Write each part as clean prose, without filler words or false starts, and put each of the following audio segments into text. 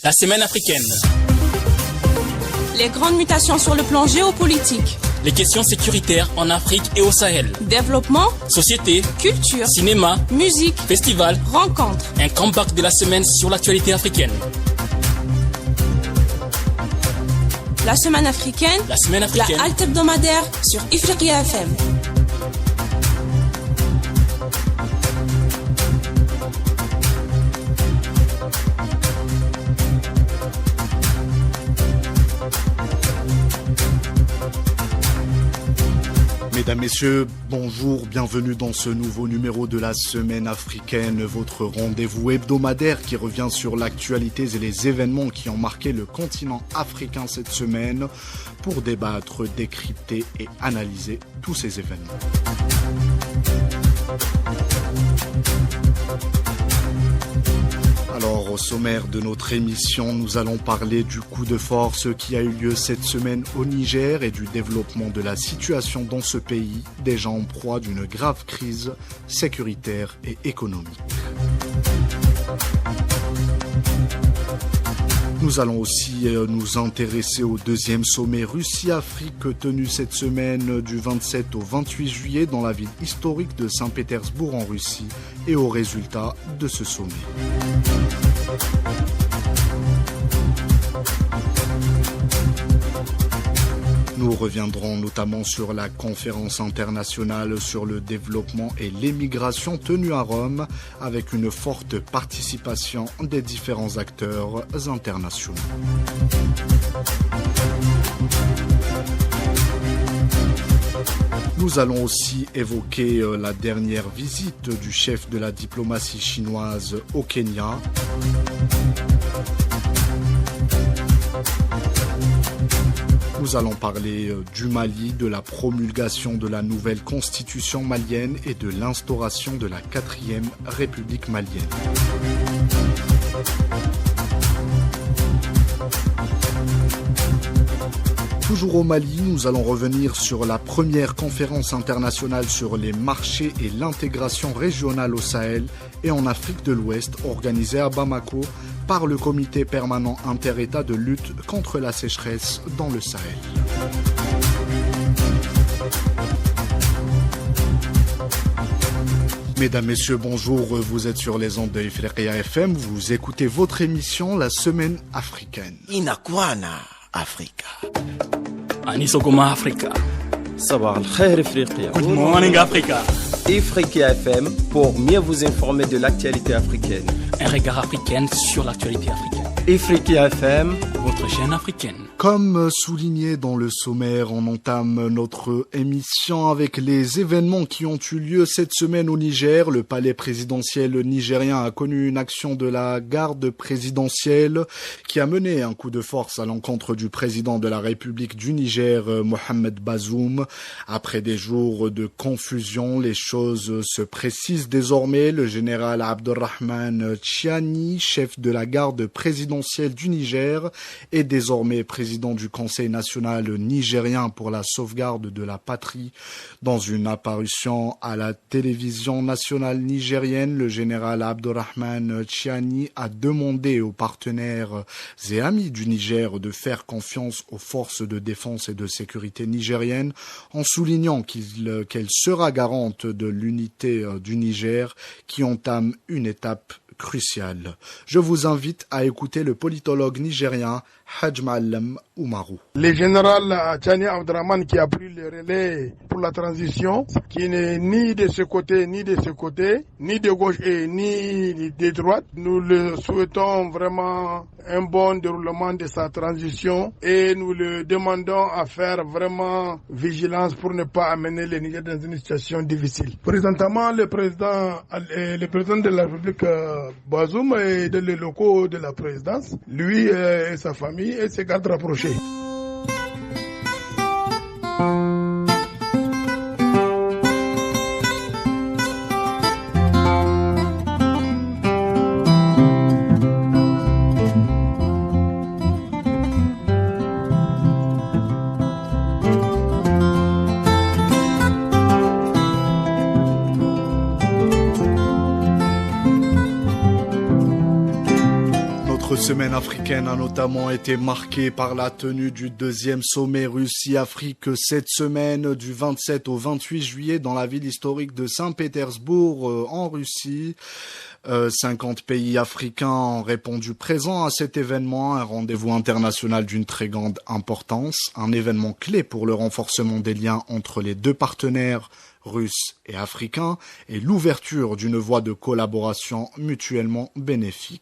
La semaine africaine. Les grandes mutations sur le plan géopolitique. Les questions sécuritaires en Afrique et au Sahel. Développement, société, culture, cinéma, musique, festival, rencontres. Un comeback de la semaine sur l'actualité africaine. La semaine africaine. La semaine africaine. La halte hebdomadaire sur Ifriqiya FM. Mesdames, Messieurs, bonjour, bienvenue dans ce nouveau numéro de la Semaine africaine, votre rendez-vous hebdomadaire qui revient sur l'actualité et les événements qui ont marqué le continent africain cette semaine pour débattre, décrypter et analyser tous ces événements. Alors, au sommaire de notre émission, nous allons parler du coup de force qui a eu lieu cette semaine au Niger et du développement de la situation dans ce pays, déjà en proie d'une grave crise sécuritaire et économique. Nous allons aussi nous intéresser au deuxième sommet Russie-Afrique tenu cette semaine du 27 au 28 juillet dans la ville historique de Saint-Pétersbourg en Russie et aux résultats de ce sommet. Nous reviendrons notamment sur la conférence internationale sur le développement et l'émigration tenue à Rome avec une forte participation des différents acteurs internationaux. Nous allons aussi évoquer la dernière visite du chef de la diplomatie chinoise au Kenya. Nous allons parler du Mali, de la promulgation de la nouvelle constitution malienne et de l'instauration de la 4e République malienne. Toujours au Mali, nous allons revenir sur la première conférence internationale sur les marchés et l'intégration régionale au Sahel et en Afrique de l'Ouest, organisée à Bamako par le Comité permanent inter-État de lutte contre la sécheresse dans le Sahel. Mesdames, Messieurs, bonjour, vous êtes sur les ondes de Ifriqiya FM, vous écoutez votre émission La Semaine africaine. Inakwana Africa. Anisogoma Africa. Sabah al-Khair Ifriqiya. Good morning Africa. Ifriqiya FM pour mieux vous informer de l'actualité africaine. Un regard africain sur l'actualité africaine. Ifriqiya FM, votre chaîne africaine. Comme souligné dans le sommaire, on entame notre émission avec les événements qui ont eu lieu cette semaine au Niger. Le palais présidentiel nigérien a connu une action de la garde présidentielle qui a mené un coup de force à l'encontre du président de la République du Niger, Mohamed Bazoum. Après des jours de confusion, les choses se précisent désormais. Le général Abdurrahman Chiani, chef de la garde présidentielle du Niger, est désormais président du Conseil national nigérien pour la sauvegarde de la patrie. Dans une apparition à la télévision nationale nigérienne, le général Abdurrahman Chiani a demandé aux partenaires et amis du Niger de faire confiance aux forces de défense et de sécurité nigériennes en soulignant qu'elle sera garante de l'unité du Niger qui entame une étape cruciale. Je vous invite à écouter le politologue nigérien Haj Ma'alem Oumarou. Le général Chiani Abdurrahman qui a pris le relais pour la transition, qui n'est ni de ce côté, ni de ce côté, ni de gauche et ni de droite. Nous le souhaitons vraiment un bon déroulement de sa transition et nous le demandons à faire vraiment vigilance pour ne pas amener le Niger dans une situation difficile. Présentement, le président de la République Bazoum est dans les locaux de la présidence, lui et sa famille et ses gardes rapprochés. Notre semaine africaine a notamment été marquée par la tenue du deuxième sommet Russie-Afrique cette semaine du 27 au 28 juillet dans la ville historique de Saint-Pétersbourg en Russie. 50 pays africains ont répondu présents à cet événement, un rendez-vous international d'une très grande importance, un événement clé pour le renforcement des liens entre les deux partenaires russes et africains et l'ouverture d'une voie de collaboration mutuellement bénéfique.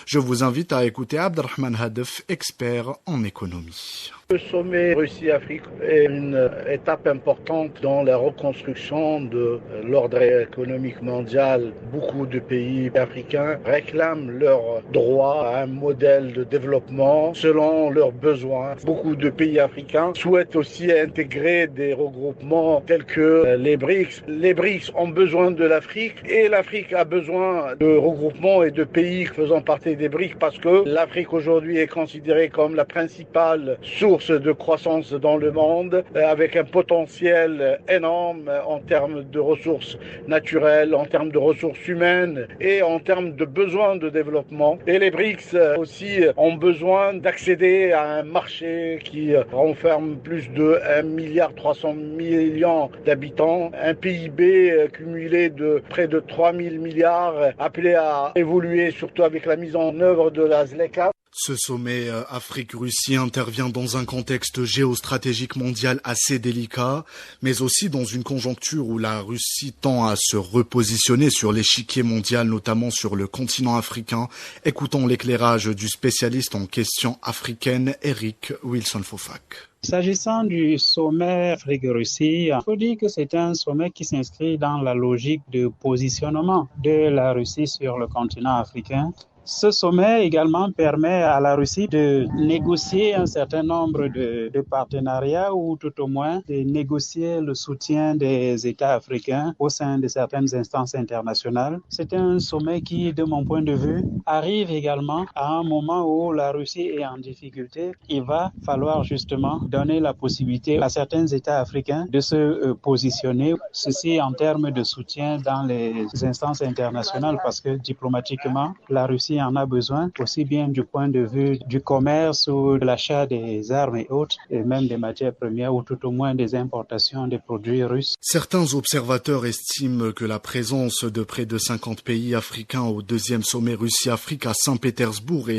Je vous invite à écouter Abdelrahman Hadef, expert en économie. Le sommet Russie-Afrique est une étape importante dans la reconstruction de l'ordre économique mondial. Beaucoup de pays africains réclament leur droit à un modèle de développement selon leurs besoins. Beaucoup de pays africains souhaitent aussi intégrer des regroupements tels que les BRICS. Les BRICS ont besoin de l'Afrique et l'Afrique a besoin de regroupements et de pays faisant partie des BRICS parce que l'Afrique aujourd'hui est considérée comme la principale source de croissance dans le monde, avec un potentiel énorme en termes de ressources naturelles, en termes de ressources humaines et en termes de besoins de développement. Et les BRICS aussi ont besoin d'accéder à un marché qui renferme plus de 1,3 milliard d'habitants, un PIB cumulé de près de 3 000 milliards, appelé à évoluer surtout avec la mise en œuvre de la ZLECA. Ce sommet Afrique-Russie intervient dans un contexte géostratégique mondial assez délicat, mais aussi dans une conjoncture où la Russie tend à se repositionner sur l'échiquier mondial, notamment sur le continent africain. Écoutons l'éclairage du spécialiste en questions africaines, Eric Wilson-Fofak. S'agissant du sommet Afrique-Russie, il faut dire que c'est un sommet qui s'inscrit dans la logique de positionnement de la Russie sur le continent africain. Ce sommet également permet à la Russie de négocier un certain nombre de partenariats ou tout au moins de négocier le soutien des États africains au sein de certaines instances internationales. C'est un sommet qui, de mon point de vue, arrive également à un moment où la Russie est en difficulté. Il va falloir justement donner la possibilité à certains États africains de se positionner, ceci en termes de soutien dans les instances internationales parce que diplomatiquement, la Russie en a besoin, aussi bien du point de vue du commerce ou de l'achat des armes et autres, et même des matières premières ou tout au moins des importations des produits russes. Certains observateurs estiment que la présence de près de 50 pays africains au deuxième sommet Russie-Afrique à Saint-Pétersbourg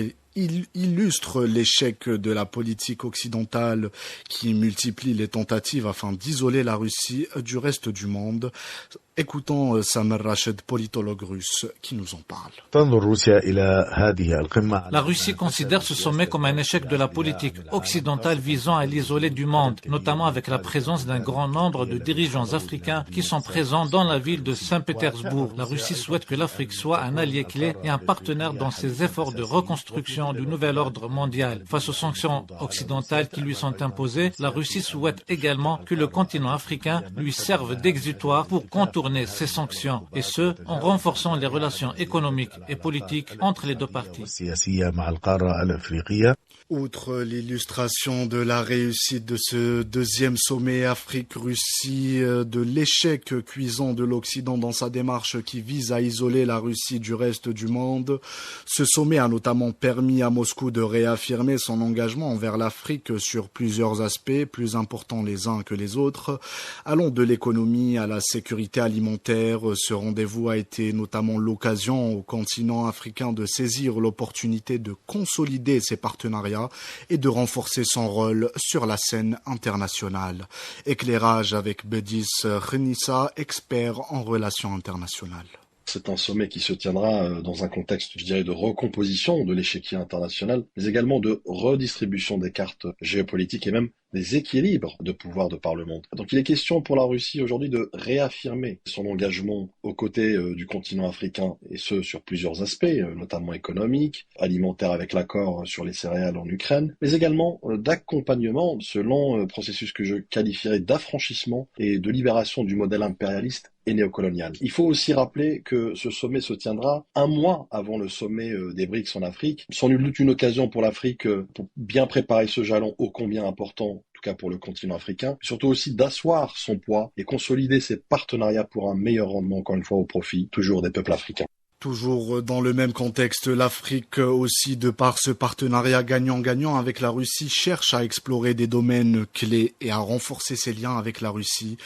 illustre l'échec de la politique occidentale qui multiplie les tentatives afin d'isoler la Russie du reste du monde. Écoutons Samer Rached, politologue russe, qui nous en parle. La Russie considère ce sommet comme un échec de la politique occidentale visant à l'isoler du monde, notamment avec la présence d'un grand nombre de dirigeants africains qui sont présents dans la ville de Saint-Pétersbourg. La Russie souhaite que l'Afrique soit un allié clé et un partenaire dans ses efforts de reconstruction du nouvel ordre mondial. Face aux sanctions occidentales qui lui sont imposées, la Russie souhaite également que le continent africain lui serve d'exutoire pour contourner ces sanctions, et ce, en renforçant les relations économiques et politiques entre les deux parties. Outre l'illustration de la réussite de ce deuxième sommet Afrique-Russie, de l'échec cuisant de l'Occident dans sa démarche qui vise à isoler la Russie du reste du monde, ce sommet a notamment permis à Moscou de réaffirmer son engagement envers l'Afrique sur plusieurs aspects, plus importants les uns que les autres. Allant de l'économie à la sécurité alimentaire, ce rendez-vous a été notamment l'occasion au continent africain de saisir l'opportunité de consolider ses partenariats et de renforcer son rôle sur la scène internationale. Éclairage avec Bedis Renissa, expert en relations internationales. C'est un sommet qui se tiendra dans un contexte, je dirais, de recomposition de l'échiquier international, mais également de redistribution des cartes géopolitiques et même des équilibres de pouvoir de par le monde. Donc il est question pour la Russie aujourd'hui de réaffirmer son engagement aux côtés du continent africain, et ce sur plusieurs aspects, notamment économiques, alimentaires avec l'accord sur les céréales en Ukraine, mais également d'accompagnement selon un processus que je qualifierais d'affranchissement et de libération du modèle impérialiste et néocolonial. Il faut aussi rappeler que ce sommet se tiendra un mois avant le sommet des BRICS en Afrique. Sans nul doute une occasion pour l'Afrique pour bien préparer ce jalon ô combien important, en tout cas pour le continent africain, surtout aussi d'asseoir son poids et consolider ses partenariats pour un meilleur rendement, encore une fois, au profit toujours des peuples africains. Toujours dans le même contexte, l'Afrique aussi, de par ce partenariat gagnant-gagnant avec la Russie, cherche à explorer des domaines clés et à renforcer ses liens avec la Russie.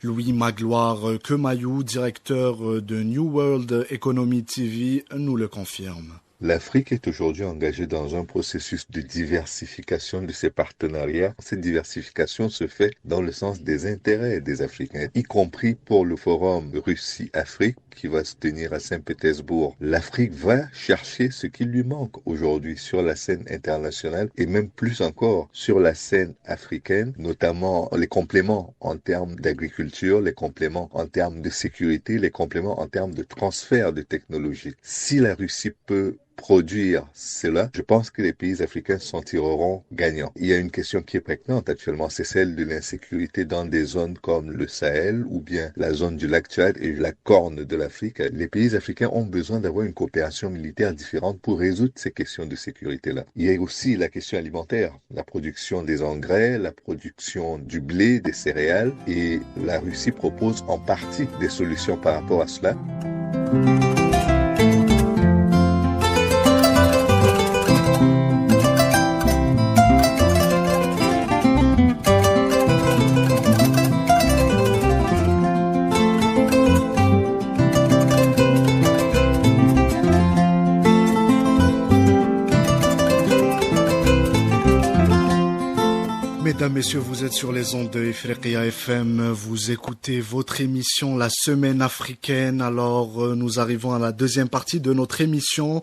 Louis Magloire Kemayou, directeur de New World Economy TV, nous le confirme. L'Afrique est aujourd'hui engagée dans un processus de diversification de ses partenariats. Cette diversification se fait dans le sens des intérêts des Africains, y compris pour le forum Russie-Afrique qui va se tenir à Saint-Pétersbourg. L'Afrique va chercher ce qui lui manque aujourd'hui sur la scène internationale et même plus encore sur la scène africaine, notamment les compléments en termes d'agriculture, les compléments en termes de sécurité, les compléments en termes de transfert de technologie. Si la Russie peut produire cela, je pense que les pays africains s'en tireront gagnants. Il y a une question qui est prégnante actuellement, c'est celle de l'insécurité dans des zones comme le Sahel ou bien la zone du lac Tchad et la corne de l'Afrique. Les pays africains ont besoin d'avoir une coopération militaire différente pour résoudre ces questions de sécurité-là. Il y a aussi la question alimentaire, la production des engrais, la production du blé, des céréales, et la Russie propose en partie des solutions par rapport à cela. Mesdames, Messieurs, vous êtes sur les ondes de Ifriqiya FM, vous écoutez votre émission La Semaine Africaine. Alors, nous arrivons à la deuxième partie de notre émission.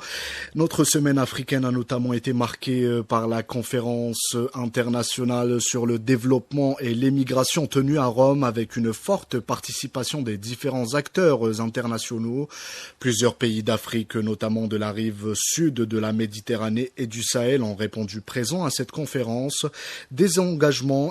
Notre Semaine Africaine a notamment été marquée par la conférence internationale sur le développement et l'émigration tenue à Rome avec une forte participation des différents acteurs internationaux. Plusieurs pays d'Afrique, notamment de la rive sud de la Méditerranée et du Sahel, ont répondu présents à cette conférence. Des engagements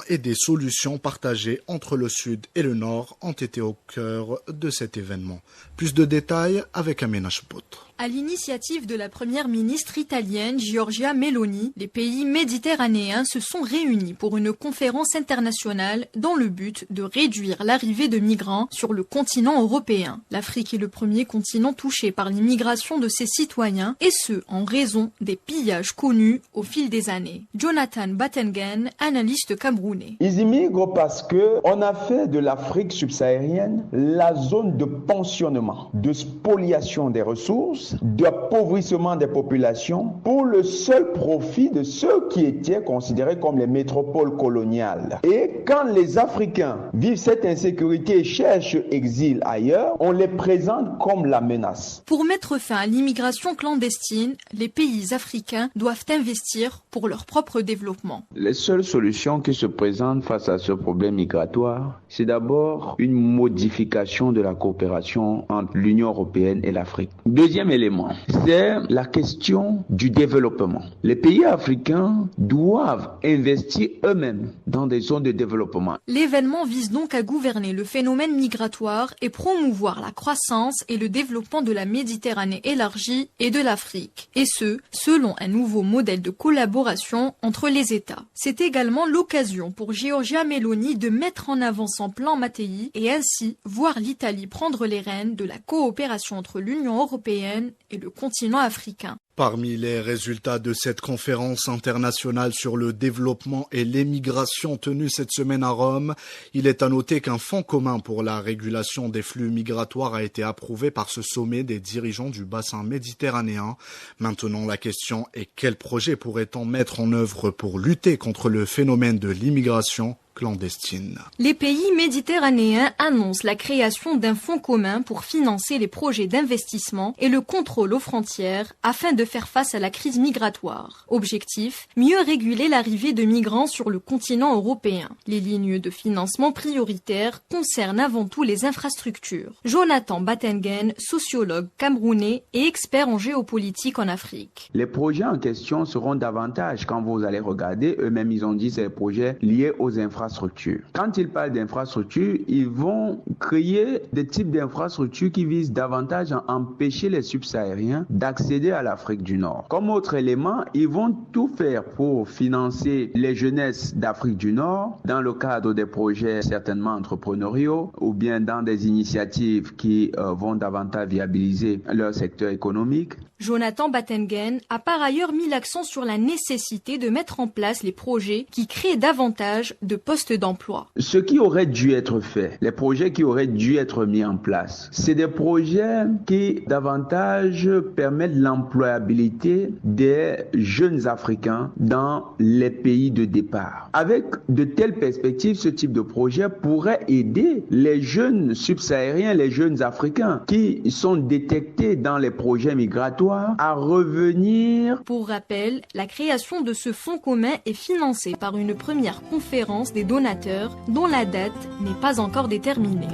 et des solutions partagées entre le Sud et le Nord ont été au cœur de cet événement. Plus de détails avec Amina Chboutre. À l'initiative de la première ministre italienne Giorgia Meloni, les pays méditerranéens se sont réunis pour une conférence internationale dans le but de réduire l'arrivée de migrants sur le continent européen. L'Afrique est le premier continent touché par l'immigration de ses citoyens, et ce, en raison des pillages connus au fil des années. Jonathan Battengen, analyste camerounais. Ils immigrent parce que on a fait de l'Afrique subsaharienne la zone de pensionnement, de spoliation des ressources, d'appauvrissement des populations pour le seul profit de ceux qui étaient considérés comme les métropoles coloniales. Et quand les Africains vivent cette insécurité et cherchent exil ailleurs, on les présente comme la menace. Pour mettre fin à l'immigration clandestine, les pays africains doivent investir pour leur propre développement. Les seules solutions qui se présentent face à ce problème migratoire, c'est d'abord une modification de la coopération entre l'Union européenne et l'Afrique. Deuxième élément, c'est la question du développement. Les pays africains doivent investir eux-mêmes dans des zones de développement. L'événement vise donc à gouverner le phénomène migratoire et promouvoir la croissance et le développement de la Méditerranée élargie et de l'Afrique. Et ce, selon un nouveau modèle de collaboration entre les États. C'est également l'occasion pour Giorgia Meloni de mettre en avant son plan Mattei et ainsi voir l'Italie prendre les rênes de la coopération entre l'Union européenne et le continent africain. Parmi les résultats de cette conférence internationale sur le développement et l'émigration tenue cette semaine à Rome, il est à noter qu'un fonds commun pour la régulation des flux migratoires a été approuvé par ce sommet des dirigeants du bassin méditerranéen. Maintenant, la question est quel projet pourrait-on mettre en œuvre pour lutter contre le phénomène de l'immigration clandestine. Les pays méditerranéens annoncent la création d'un fonds commun pour financer les projets d'investissement et le contrôle aux frontières afin de faire face à la crise migratoire. Objectif, mieux réguler l'arrivée de migrants sur le continent européen. Les lignes de financement prioritaires concernent avant tout les infrastructures. Jonathan Battengen, sociologue camerounais et expert en géopolitique en Afrique. Les projets en question seront davantage, quand vous allez regarder, eux-mêmes ils ont dit, ces projets liés aux infrastructures d'infrastructures. Quand ils parlent d'infrastructures, ils vont créer des types d'infrastructures qui visent davantage à empêcher les subsahariens d'accéder à l'Afrique du Nord. Comme autre élément, ils vont tout faire pour financer les jeunesses d'Afrique du Nord dans le cadre des projets certainement entrepreneuriaux ou bien dans des initiatives qui vont davantage viabiliser leur secteur économique. Jonathan Battengen a par ailleurs mis l'accent sur la nécessité de mettre en place les projets qui créent davantage de postes d'emploi. Ce qui aurait dû être fait, les projets qui auraient dû être mis en place, c'est des projets qui davantage permettent l'employabilité des jeunes Africains dans les pays de départ. Avec de telles perspectives, ce type de projet pourrait aider les jeunes subsahariens, les jeunes Africains qui sont détectés dans les projets migratoires à revenir. Pour rappel, la création de ce fonds commun est financée par une première conférence des donateurs dont la date n'est pas encore déterminée.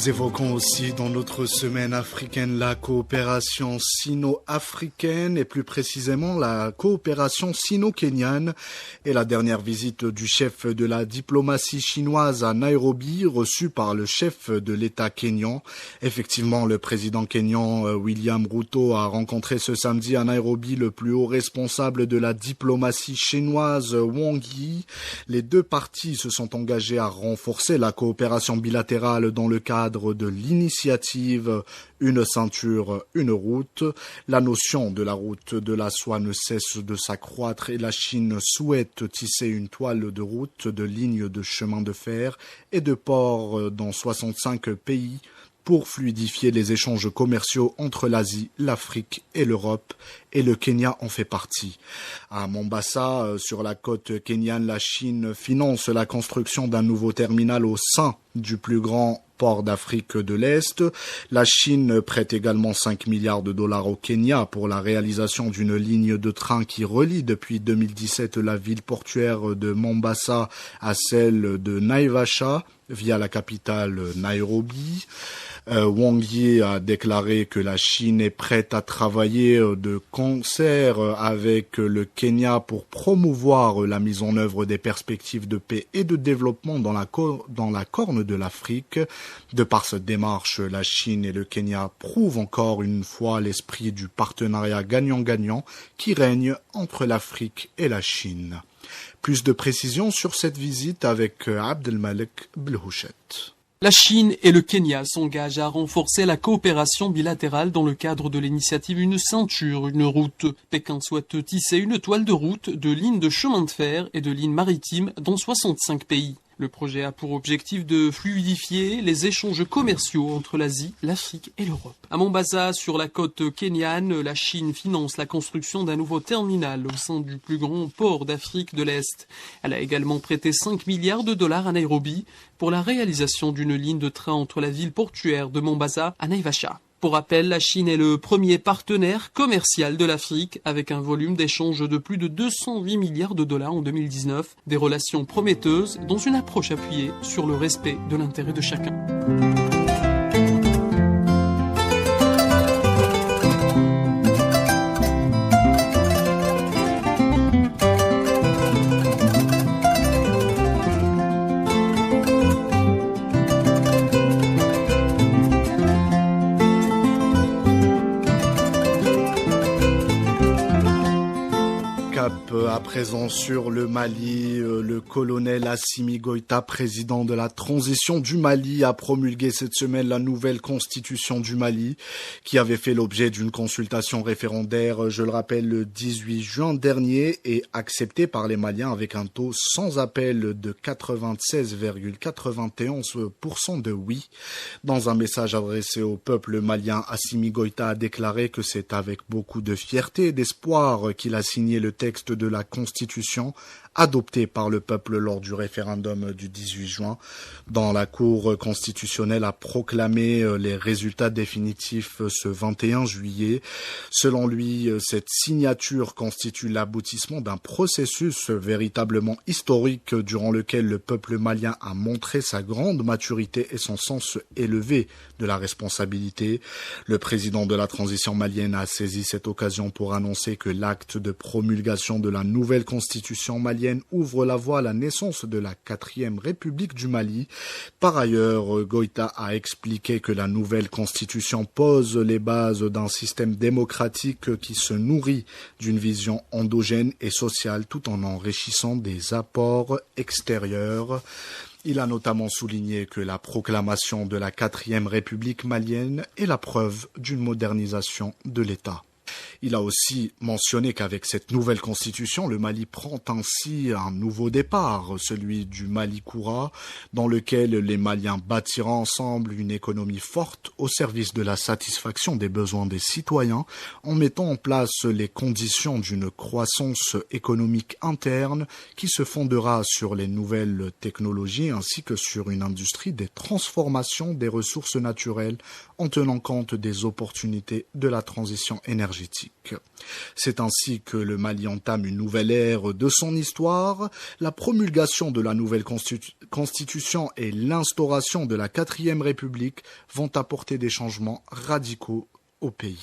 Nous évoquons aussi dans notre semaine africaine la coopération sino-africaine et plus précisément la coopération sino-kenyane et la dernière visite du chef de la diplomatie chinoise à Nairobi reçue par le chef de l'État kényan. Effectivement, le président kényan William Ruto a rencontré ce samedi à Nairobi le plus haut responsable de la diplomatie chinoise Wang Yi. Les deux parties se sont engagées à renforcer la coopération bilatérale dans le cadre de l'initiative Une ceinture, une route. La notion de la route de la soie ne cesse de s'accroître et la Chine souhaite tisser une toile de route, de lignes de chemin de fer et de ports dans 65 pays pour fluidifier les échanges commerciaux entre l'Asie, l'Afrique et l'Europe, et le Kenya en fait partie. À Mombasa, sur la côte kenyane, la Chine finance la construction d'un nouveau terminal au sein du plus grand port d'Afrique de l'Est. La Chine prête également 5 milliards de dollars au Kenya pour la réalisation d'une ligne de train qui relie depuis 2017 la ville portuaire de Mombasa à celle de Naivasha via la capitale Nairobi. Wang Yi a déclaré que la Chine est prête à travailler de concert avec le Kenya pour promouvoir la mise en œuvre des perspectives de paix et de développement dans la corne de l'Afrique. De par cette démarche, la Chine et le Kenya prouvent encore une fois l'esprit du partenariat gagnant-gagnant qui règne entre l'Afrique et la Chine. Plus de précisions sur cette visite avec Abdelmalek Belhouchet. La Chine et le Kenya s'engagent à renforcer la coopération bilatérale dans le cadre de l'initiative Une ceinture, une route. Pékin souhaite tisser une toile de route, de lignes de chemin de fer et de lignes maritimes dans 65 pays. Le projet a pour objectif de fluidifier les échanges commerciaux entre l'Asie, l'Afrique et l'Europe. À Mombasa, sur la côte kenyane, la Chine finance la construction d'un nouveau terminal au sein du plus grand port d'Afrique de l'Est. Elle a également prêté 5 milliards de dollars à Nairobi pour la réalisation d'une ligne de train entre la ville portuaire de Mombasa à Naivasha. Pour rappel, la Chine est le premier partenaire commercial de l'Afrique avec un volume d'échange de plus de 208 milliards de dollars en 2019. Des relations prometteuses dans une approche appuyée sur le respect de l'intérêt de chacun. À présent sur le Mali, le colonel Assimi Goïta, président de la transition du Mali, a promulgué cette semaine la nouvelle constitution du Mali qui avait fait l'objet d'une consultation référendaire, je le rappelle, le 18 juin dernier et acceptée par les Maliens avec un taux sans appel de 96,91% de oui. Dans un message adressé au peuple malien, Assimi Goïta a déclaré que c'est avec beaucoup de fierté et d'espoir qu'il a signé le texte de la Constitution adopté par le peuple lors du référendum du 18 juin. Dans la Cour constitutionnelle a proclamé les résultats définitifs ce 21 juillet. Selon lui, cette signature constitue l'aboutissement d'un processus véritablement historique durant lequel le peuple malien a montré sa grande maturité et son sens élevé de la responsabilité. Le président de la transition malienne a saisi cette occasion pour annoncer que l'acte de promulgation de la nouvelle constitution malienne ouvre la voie à la naissance de la 4e République du Mali. Par ailleurs, Goïta a expliqué que la nouvelle constitution pose les bases d'un système démocratique qui se nourrit d'une vision endogène et sociale tout en enrichissant des apports extérieurs. Il a notamment souligné que la proclamation de la 4e République malienne est la preuve d'une modernisation de l'État. Il a aussi mentionné qu'avec cette nouvelle constitution, le Mali prend ainsi un nouveau départ, celui du Mali Koura, dans lequel les Maliens bâtiront ensemble une économie forte au service de la satisfaction des besoins des citoyens, en mettant en place les conditions d'une croissance économique interne qui se fondera sur les nouvelles technologies ainsi que sur une industrie des transformations des ressources naturelles en tenant compte des opportunités de la transition énergétique. C'est ainsi que le Mali entame une nouvelle ère de son histoire. La promulgation de la nouvelle constitution et l'instauration de la 4e République vont apporter des changements radicaux au pays.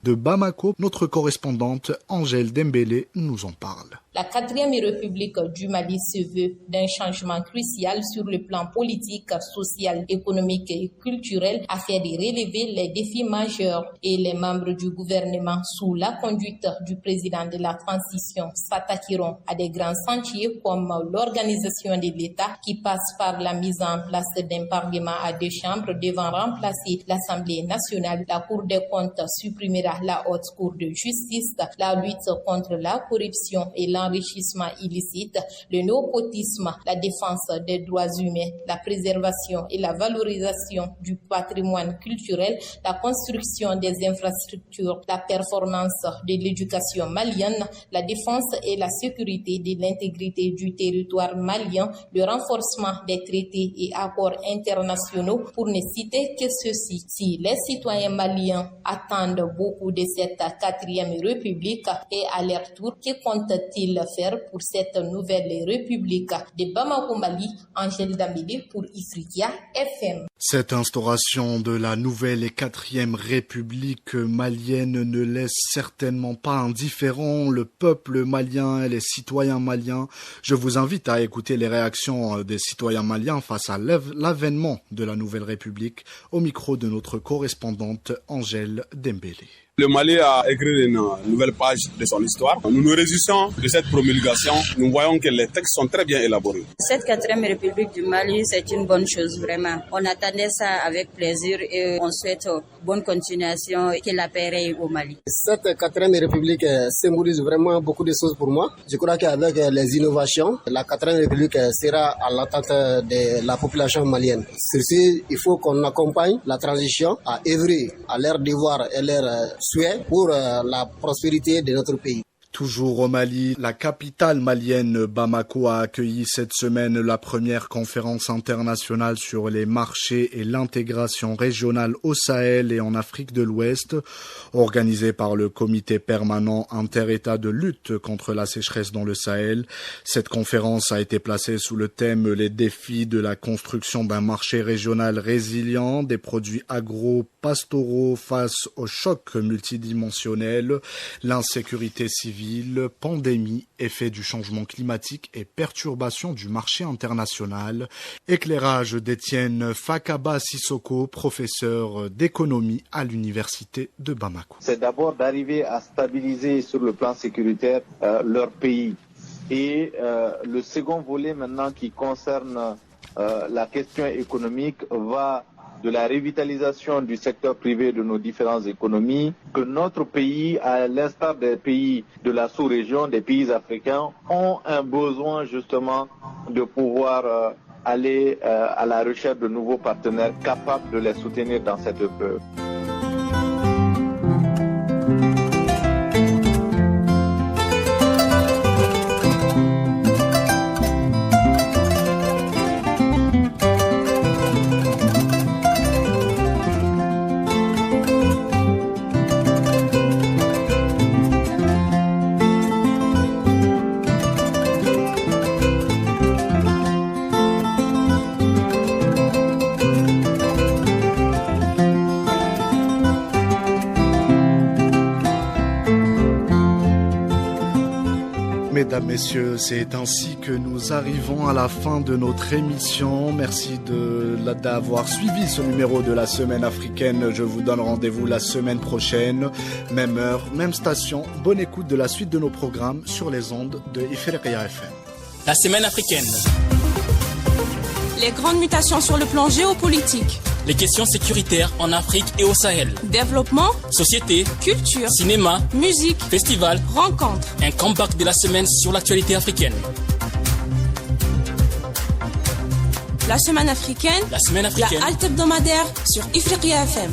De Bamako, notre correspondante Angèle Dembélé nous en parle. La 4e République du Mali se veut d'un changement crucial sur le plan politique, social, économique et culturel afin de relever les défis majeurs et les membres du gouvernement sous la conduite du président de la transition s'attaqueront à des grands chantiers comme l'organisation de l'État qui passe par la mise en place d'un parlement à 2 chambres devant remplacer l'Assemblée nationale. La Cour des comptes supprimera la Haute Cour de justice, la lutte contre la corruption et l'enrichissement illicite, le népotisme, la défense des droits humains, la préservation et la valorisation du patrimoine culturel, la construction des infrastructures, la performance de l'éducation malienne, la défense et la sécurité de l'intégrité du territoire malien, le renforcement des traités et accords internationaux, pour ne citer que ceci. Si les citoyens maliens attendent beaucoup de cette 4e République et à leur tour, que comptent-ils faire pour cette nouvelle République? De Bamako, Mali, Angèle Dembélé pour Ifriqiya FM. Cette instauration de la nouvelle et 4e République malienne ne laisse certainement pas indifférent le peuple malien et les citoyens maliens. Je vous invite à écouter les réactions des citoyens maliens face à l'avènement de la nouvelle République au micro de notre correspondante Angèle Dembélé. Le Mali a écrit une nouvelle page de son histoire. Nous nous réjouissons de cette promulgation. Nous voyons que les textes sont très bien élaborés. Cette 4e République du Mali, c'est une bonne chose, vraiment. On attendait ça avec plaisir et on souhaite bonne continuation et que la paix règne au Mali. Cette 4e République symbolise vraiment beaucoup de choses pour moi. Je crois qu'avec les innovations, la 4e République sera à l'attente de la population malienne. Ceci, il faut qu'on accompagne la transition à œuvrer à leurs devoirs et leurs souhait pour la prospérité de notre pays. Toujours au Mali, la capitale malienne Bamako a accueilli cette semaine la première conférence internationale sur les marchés et l'intégration régionale au Sahel et en Afrique de l'Ouest, organisée par le comité permanent inter-État de lutte contre la sécheresse dans le Sahel. Cette conférence a été placée sous le thème « Les défis de la construction d'un marché régional résilient, des produits agro-pastoraux face au choc multidimensionnel, l'insécurité civile, pandémie, effet du changement climatique et perturbation du marché international. Éclairage d'Étienne Fakaba Sissoko, professeur d'économie à l'université de Bamako. C'est d'abord d'arriver à stabiliser sur le plan sécuritaire leur pays. Et le second volet maintenant qui concerne la question économique va de la revitalisation du secteur privé de nos différentes économies, que notre pays, à l'instar des pays de la sous-région, des pays africains, ont un besoin justement de pouvoir aller à la recherche de nouveaux partenaires capables de les soutenir dans cette épreuve. mesdames, messieurs, c'est ainsi que nous arrivons à la fin de notre émission. Merci d'avoir suivi ce numéro de la Semaine africaine. Je vous donne rendez-vous la semaine prochaine, même heure, même station. Bonne écoute de la suite de nos programmes sur les ondes de Ifriqiya FM. La Semaine africaine. Les grandes mutations sur le plan géopolitique. Les questions sécuritaires en Afrique et au Sahel. Développement, société, culture, cinéma, musique, festival, rencontres. Un comeback de la semaine sur l'actualité africaine. La Semaine africaine. La Semaine africaine. La halte hebdomadaire sur Ifriqiya FM.